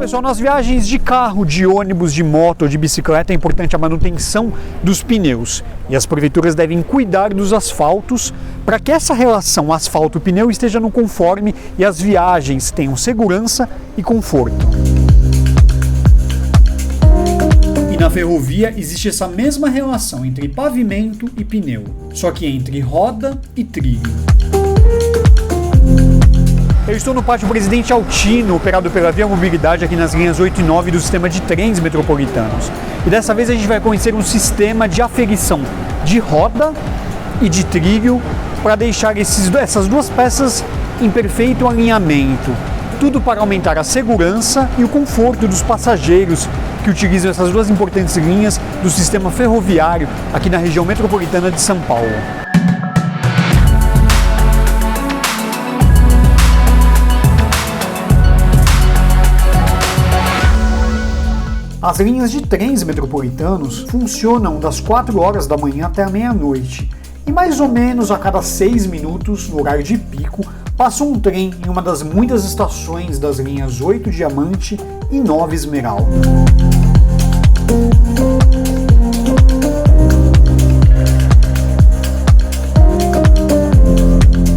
Pessoal, nas viagens de carro, de ônibus, de moto ou de bicicleta é importante a manutenção dos pneus. E as prefeituras devem cuidar dos asfaltos para que essa relação asfalto-pneu esteja no conforme e as viagens tenham segurança e conforto. E na ferrovia existe essa mesma relação entre pavimento e pneu, só que entre roda e trilho. Eu estou no pátio Presidente Altino, operado pela Via Mobilidade aqui nas linhas 8 e 9 do sistema de trens metropolitanos. E dessa vez a gente vai conhecer um sistema de aferição de roda e de trilho para deixar essas duas peças em perfeito alinhamento. Tudo para aumentar a segurança e o conforto dos passageiros que utilizam essas duas importantes linhas do sistema ferroviário aqui na região metropolitana de São Paulo. As linhas de trens metropolitanos funcionam das 4 horas da manhã até a meia-noite. E mais ou menos a cada 6 minutos, no horário de pico, passa um trem em uma das muitas estações das linhas 8 Diamante e 9 Esmeralda.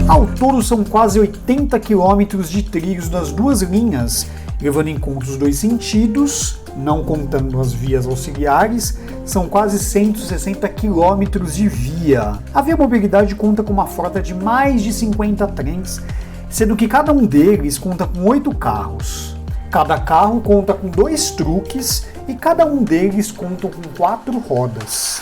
Ao todo são quase 80 quilômetros de trilhos das duas linhas, levando em conta os dois sentidos, não contando as vias auxiliares, são quase 160 quilômetros de via. A Via Mobilidade conta com uma frota de mais de 50 trens, sendo que cada um deles conta com 8 carros. Cada carro conta com 2 truques e cada um deles conta com 4 rodas.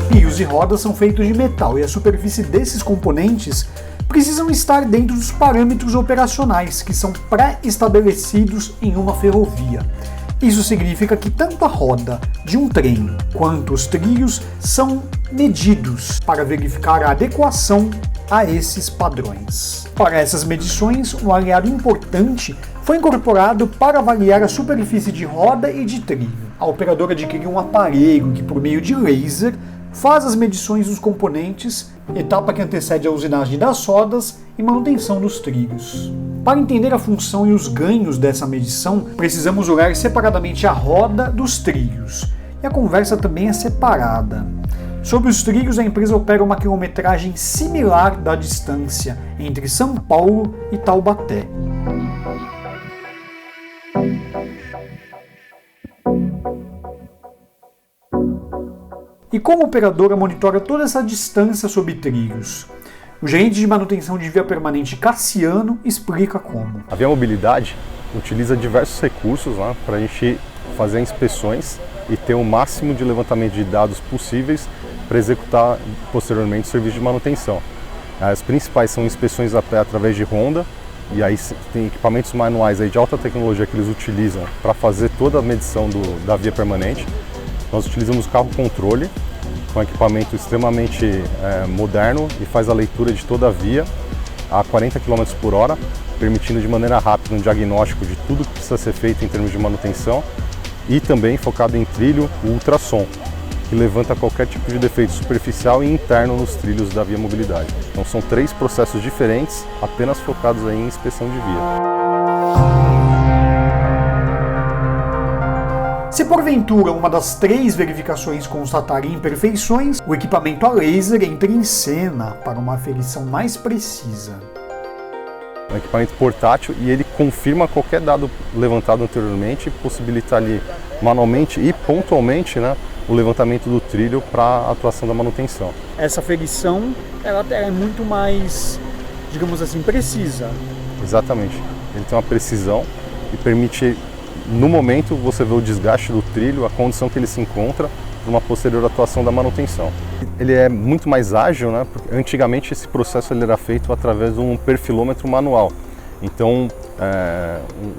Pios e rodas são feitos de metal e a superfície desses componentes precisam estar dentro dos parâmetros operacionais que são pré-estabelecidos em uma ferrovia. Isso significa que tanto a roda de um trem quanto os trilhos são medidos para verificar a adequação a esses padrões. Para essas medições, um aliado importante foi incorporado para avaliar a superfície de roda e de trilho. A operadora adquiriu um aparelho que, por meio de laser, faz as medições dos componentes, etapa que antecede a usinagem das rodas e manutenção dos trilhos. Para entender a função e os ganhos dessa medição, precisamos olhar separadamente a roda dos trilhos. E a conversa também é separada. Sobre os trilhos, a empresa opera uma quilometragem similar da distância entre São Paulo e Taubaté. E como a operadora monitora toda essa distância sobre trilhos? O gerente de manutenção de via permanente Cassiano explica como. A Via Mobilidade utiliza diversos recursos para a gente fazer inspeções e ter o máximo de levantamento de dados possíveis para executar posteriormente o serviço de manutenção. As principais são inspeções a pé através de ronda, e aí tem equipamentos manuais aí de alta tecnologia que eles utilizam para fazer toda a medição da via permanente. Nós utilizamos carro controle, com equipamento extremamente moderno e faz a leitura de toda a via a 40 km por hora, permitindo de maneira rápida um diagnóstico de tudo que precisa ser feito em termos de manutenção, e também focado em trilho, o ultrassom, que levanta qualquer tipo de defeito superficial e interno nos trilhos da Via Mobilidade. Então são 3 processos diferentes, apenas focados aí em inspeção de via. Se porventura uma das 3 verificações constatarem imperfeições, o equipamento a laser entra em cena para uma aferição mais precisa. É um equipamento portátil e ele confirma qualquer dado levantado anteriormente e possibilita ali manualmente e pontualmente o levantamento do trilho para a atuação da manutenção. Essa aferição ela é muito mais, digamos assim, precisa. Exatamente. Ele tem uma precisão e permite, no momento, você ver o desgaste do trilho, a condição que ele se encontra, para uma posterior atuação da manutenção. Ele é muito mais ágil, porque antigamente esse processo ele era feito através de um perfilômetro manual. Então,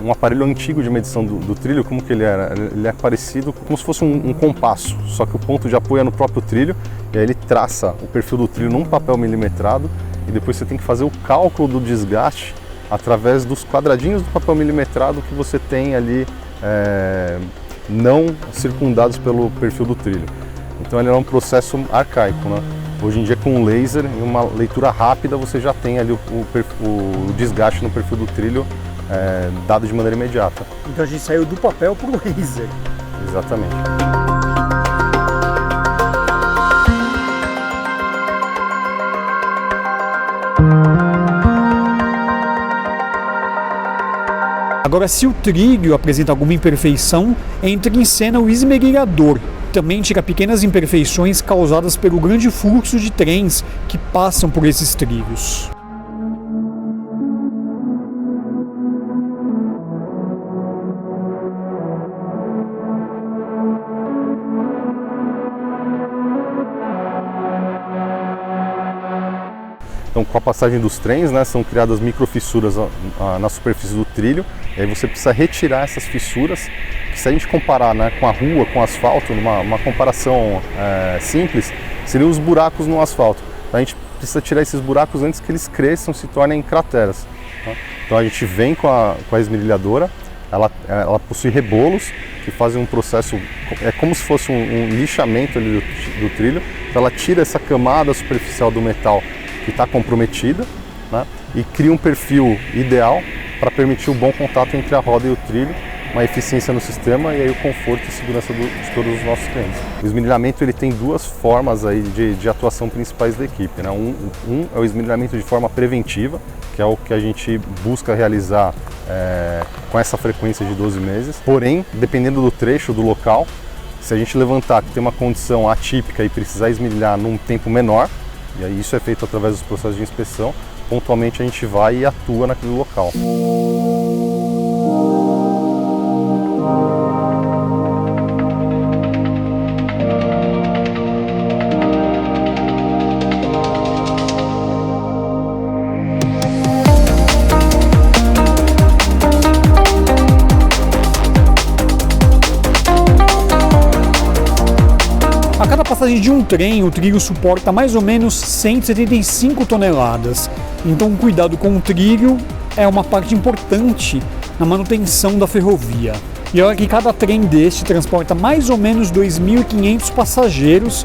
um aparelho antigo de medição do trilho, como que ele era? Ele é parecido como se fosse um compasso, só que o ponto de apoio é no próprio trilho, e aí ele traça o perfil do trilho num papel milimetrado, e depois você tem que fazer o cálculo do desgaste através dos quadradinhos do papel milimetrado que você tem ali não circundados pelo perfil do trilho. Então ele é um processo arcaico, Hoje em dia, com um laser e uma leitura rápida, você já tem ali o desgaste no perfil do trilho dado de maneira imediata. Então a gente saiu do papel para o laser. Exatamente. Agora, se o trilho apresenta alguma imperfeição, entra em cena o esmerilhador. Também tira pequenas imperfeições causadas pelo grande fluxo de trens que passam por esses trilhos. Então, com a passagem dos trens, são criadas microfissuras na superfície do trilho, e aí você precisa retirar essas fissuras, que se a gente comparar com a rua, com o asfalto, uma comparação simples, seriam os buracos no asfalto. Então, a gente precisa tirar esses buracos antes que eles cresçam e se tornem crateras. Tá? Então a gente vem com a esmerilhadora, ela possui rebolos que fazem um processo, é como se fosse um lixamento ali do trilho, então ela tira essa camada superficial do metal que está comprometida, e cria um perfil ideal para permitir o bom contato entre a roda e o trilho, uma eficiência no sistema e aí o conforto e segurança de todos os nossos clientes. O esmerilhamento ele tem duas formas aí de atuação principais da equipe. Um é o esmerilhamento de forma preventiva, que é o que a gente busca realizar com essa frequência de 12 meses. Porém, dependendo do trecho, do local, se a gente levantar que tem uma condição atípica e precisar esmerilhar num tempo menor, e aí isso é feito através dos processos de inspeção, pontualmente a gente vai e atua naquele local. A cada passagem de um trem, o trilho suporta mais ou menos 175 toneladas. Então, o cuidado com o trilho é uma parte importante na manutenção da ferrovia. E olha que cada trem deste transporta mais ou menos 2.500 passageiros.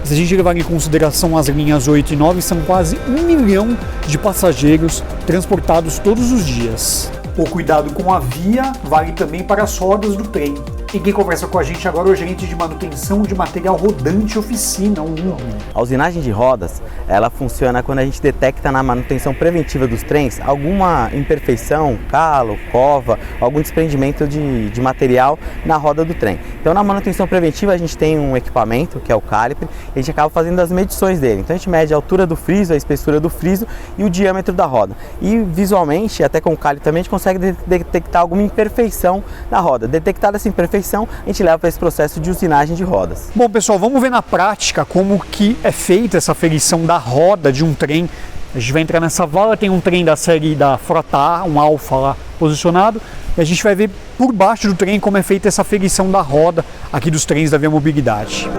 Se a gente levar em consideração as linhas 8 e 9, são quase 1 milhão de passageiros transportados todos os dias. O cuidado com a via vale também para as rodas do trem. E quem conversa com a gente agora é o gerente de manutenção de material rodante oficina, o Hugo. A usinagem de rodas, ela funciona quando a gente detecta na manutenção preventiva dos trens alguma imperfeição, calo, cova, algum desprendimento de material na roda do trem. Então, na manutenção preventiva, a gente tem um equipamento, que é o caliper, e a gente acaba fazendo as medições dele. Então, a gente mede a altura do friso, a espessura do friso e o diâmetro da roda. E, visualmente, até com o caliper também, a gente consegue detectar alguma imperfeição na roda. Detectada essa imperfeição, a gente leva para esse processo de usinagem de rodas. Bom, pessoal, vamos ver na prática como que é feita essa aferição da roda de um trem. A gente vai entrar nessa vala, tem um trem da série da Frota A, um Alfa lá posicionado, e a gente vai ver por baixo do trem como é feita essa aferição da roda aqui dos trens da Via Mobilidade.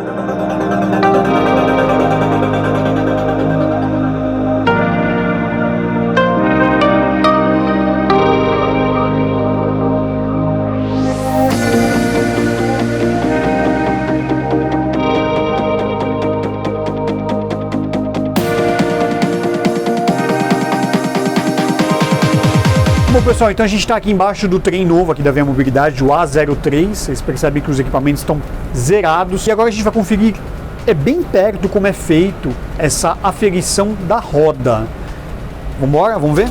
Bom, pessoal, então a gente está aqui embaixo do trem novo aqui da Via Mobilidade, o A03. Vocês percebem que os equipamentos estão zerados. E agora a gente vai conferir bem perto como é feito essa aferição da roda. Vamos embora? Vamos ver?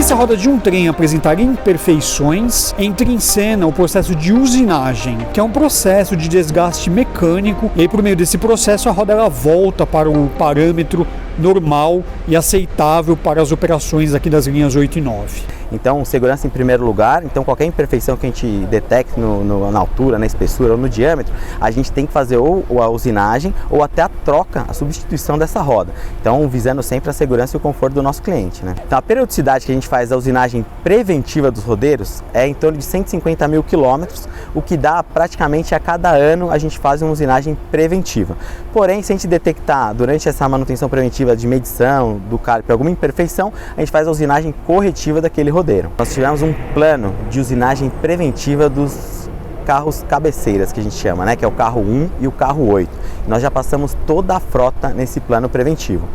Se a roda de um trem apresentar imperfeições, entra em cena o processo de usinagem, que é um processo de desgaste mecânico, e aí por meio desse processo a roda ela volta para o parâmetro normal e aceitável para as operações aqui das linhas 8 e 9. Então, segurança em primeiro lugar. Então, qualquer imperfeição que a gente detecte na altura, na espessura ou no diâmetro, a gente tem que fazer ou a usinagem ou até a troca, a substituição dessa roda. Então, visando sempre a segurança e o conforto do nosso cliente, né? Então, a periodicidade que a gente faz da usinagem preventiva dos rodeiros é em torno de 150 mil quilômetros, o que dá praticamente a cada ano a gente faz uma usinagem preventiva. Porém, se a gente detectar durante essa manutenção preventiva de medição do calibre alguma imperfeição, a gente faz a usinagem corretiva daquele rodeiro. Nós tivemos um plano de usinagem preventiva dos carros cabeceiras, que a gente chama, né? Que é o carro 1 e o carro 8. Nós já passamos toda a frota nesse plano preventivo.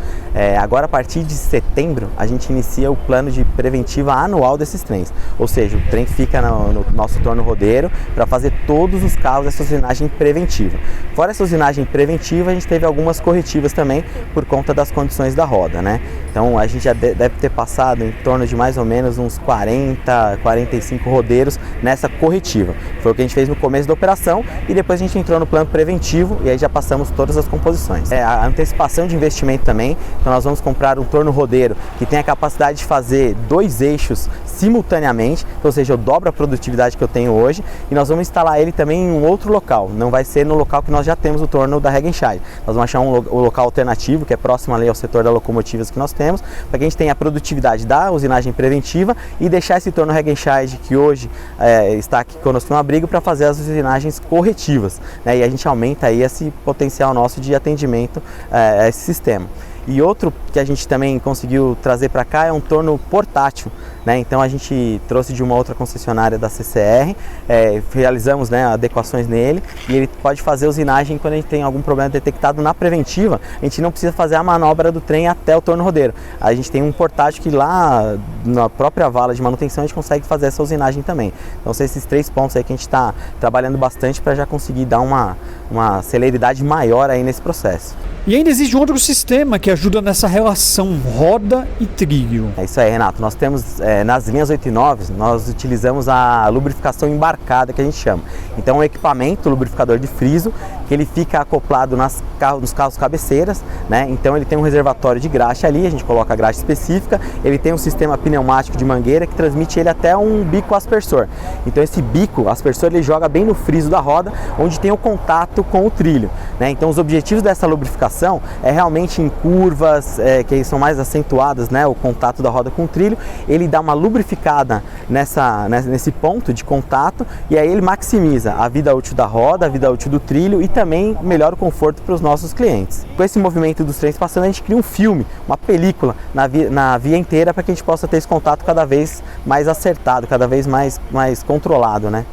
Agora, a partir de setembro, a gente inicia o plano de preventiva anual desses trens. Ou seja, o trem fica no nosso torno rodeiro para fazer todos os carros essa usinagem preventiva. Fora essa usinagem preventiva, a gente teve algumas corretivas também por conta das condições da roda, né? Então, a gente já deve ter passado em torno de mais ou menos uns 40, 45 rodeiros nessa corretiva. Foi o que a gente fez no começo da operação e depois a gente entrou no plano preventivo e aí já passamos todas as composições. A antecipação de investimento também, então nós vamos comprar um torno rodeiro que tem a capacidade de fazer 2 eixos simultaneamente, ou seja, eu dobro a produtividade que eu tenho hoje e nós vamos instalar ele também em um outro local, não vai ser no local que nós já temos o torno da Regenscheid. Nós vamos achar um local alternativo que é próximo ali ao setor das locomotivas que nós temos, para que a gente tenha a produtividade da usinagem preventiva e deixar esse torno Regenscheid que hoje está aqui conosco no abrigo para fazer as usinagens corretivas, né? E a gente aumenta aí esse potencial nosso de atendimento a esse sistema. E outro que a gente também conseguiu trazer para cá é um torno portátil, né? Então a gente trouxe de uma outra concessionária da CCR, realizamos, né, adequações nele e ele pode fazer usinagem quando a gente tem algum problema detectado na preventiva. A gente não precisa fazer a manobra do trem até o torno rodeiro. A gente tem um portátil que lá na própria vala de manutenção a gente consegue fazer essa usinagem também. Então são esses 3 pontos aí que a gente está trabalhando bastante para já conseguir dar uma celeridade maior aí nesse processo. E ainda existe um outro sistema que ajuda nessa relação roda e trilho. É isso aí, Renato. Nós temos nas linhas 8 e 9, nós utilizamos a lubrificação embarcada, que a gente chama. Então é um equipamento lubrificador de friso que ele fica acoplado nos carros cabeceiras, né? Então ele tem um reservatório de graxa ali, a gente coloca a graxa específica, ele tem um sistema pneumático de mangueira que transmite ele até um bico aspersor. Então esse bico aspersor ele joga bem no friso da roda, onde tem o contato com o trilho, né? Então os objetivos dessa lubrificação é realmente em curvas que são mais acentuadas, né? O contato da roda com o trilho, ele dá uma lubrificada nesse ponto de contato e aí ele maximiza a vida útil da roda, a vida útil do trilho e também melhora o conforto para os nossos clientes. Com esse movimento dos trens passando, a gente cria um filme, uma película na via inteira para que a gente possa ter esse contato cada vez mais acertado, cada vez mais controlado, né?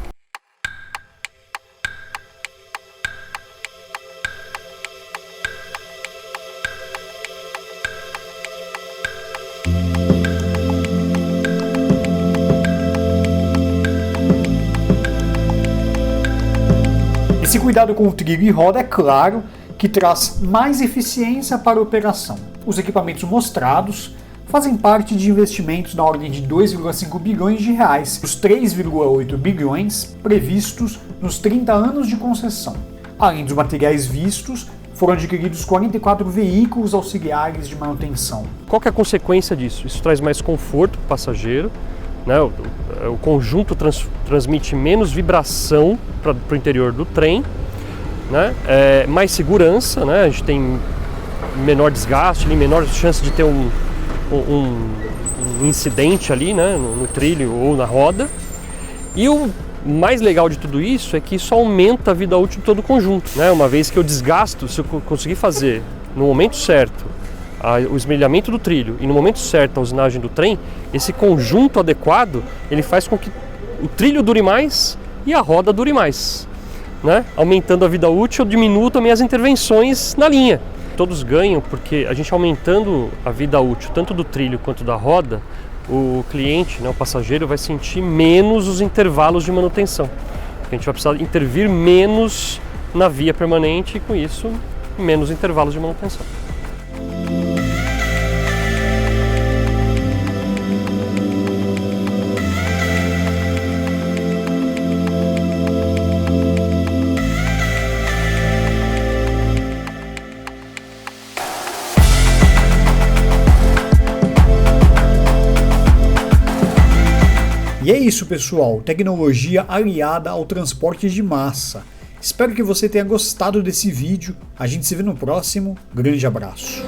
Esse cuidado com o trilho e roda, é claro, que traz mais eficiência para a operação. Os equipamentos mostrados fazem parte de investimentos na ordem de 2,5 bilhões de reais, dos 3,8 bilhões previstos nos 30 anos de concessão. Além dos materiais vistos, foram adquiridos 44 veículos auxiliares de manutenção. Qual que é a consequência disso? Isso traz mais conforto para o passageiro, né? O conjunto transmite menos vibração para o interior do trem, né? Mais segurança, né? A gente tem menor desgaste, menor chance de ter um incidente ali, né? No trilho ou na roda. E o mais legal de tudo isso é que isso aumenta a vida útil de todo o conjunto, né? Uma vez que eu desgasto, se eu conseguir fazer no momento certo o esmerilhamento do trilho e no momento certo a usinagem do trem, esse conjunto adequado ele faz com que o trilho dure mais e a roda dure mais, né? Aumentando a vida útil, eu diminuo também as intervenções na linha. Todos ganham porque a gente aumentando a vida útil tanto do trilho quanto da roda, o cliente, né, o passageiro vai sentir menos os intervalos de manutenção. A gente vai precisar intervir menos na via permanente e com isso menos intervalos de manutenção. E é isso, pessoal, tecnologia aliada ao transporte de massa. Espero que você tenha gostado desse vídeo, a gente se vê no próximo, grande abraço.